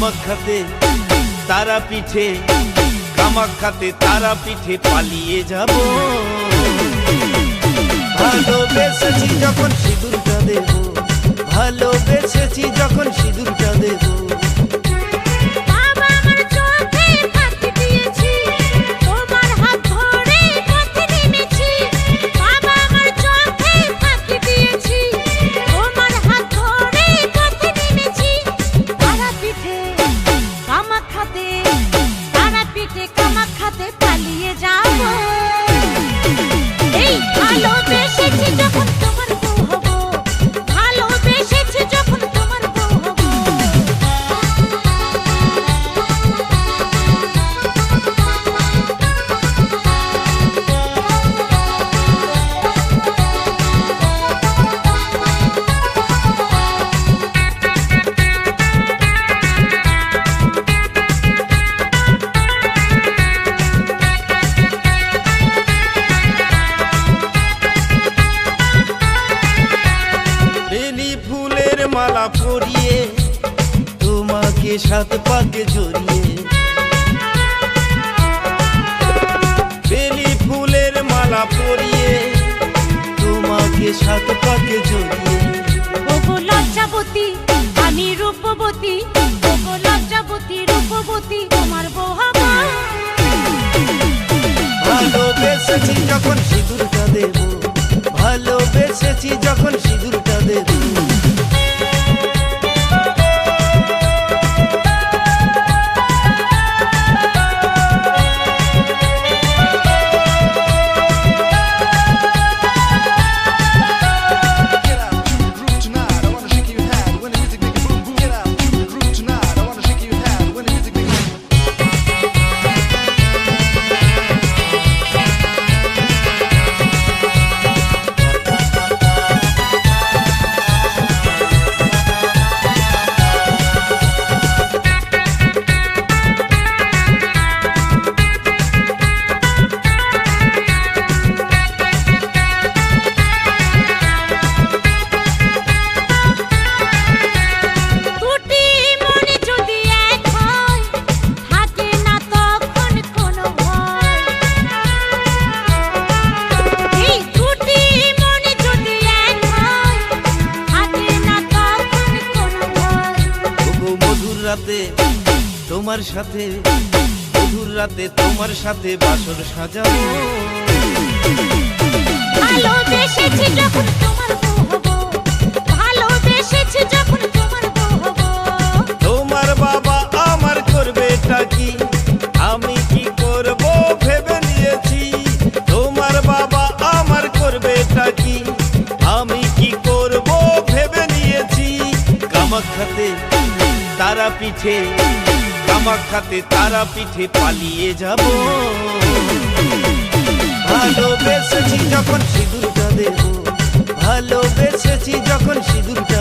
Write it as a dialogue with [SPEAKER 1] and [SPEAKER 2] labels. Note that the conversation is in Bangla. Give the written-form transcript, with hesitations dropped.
[SPEAKER 1] কামাখ্যাতে তারাপীঠে, কামাখ্যাতে তারাপীঠে পালিয়ে যাব। ভালোবেসেছি যখন সিঁদুরটা দেব, ভালোবেসেছি যখন সিঁদুরটা দেব। মালা পরিয়ে তোমাকে সাত পাকে জড়িয়ে, বেলি ফুলের মালা পরিয়ে তোমাকে সাত পাকে জড়িয়ে।
[SPEAKER 2] ওগো লজ্জাবতী আমি রূপবতী, ওগো লজ্জাবতী রূপবতী তোমার বউ হব।
[SPEAKER 1] ভালোবেসেছি যখন সিঁদুরটা দেব, ভালোবেসেছি যখন সিঁদুরটা দেব। রাতে তোমার সাথে, মধুর রাতে তোমার সাথে বাসর সাজাবো।
[SPEAKER 2] ভালোবেসেছি যখন তোমার বউ হব, ভালোবেসেছি যখন তোমার বউ হব।
[SPEAKER 1] তোমার বাবা আমার করবে এটা কি, আমি কি করব ভেবে নিয়েছি। তোমার বাবা আমার করবে এটা কি, আমি কি করব ভেবে নিয়েছি। কামাখ্যাতে তারাপীঠে, কামাখ্যাতে তারাপীঠে পালিয়ে যাব। ভালোবেসেছি যখন সিঁদুরটা দেব, ভালোবেসেছি যখন সিঁদুরটা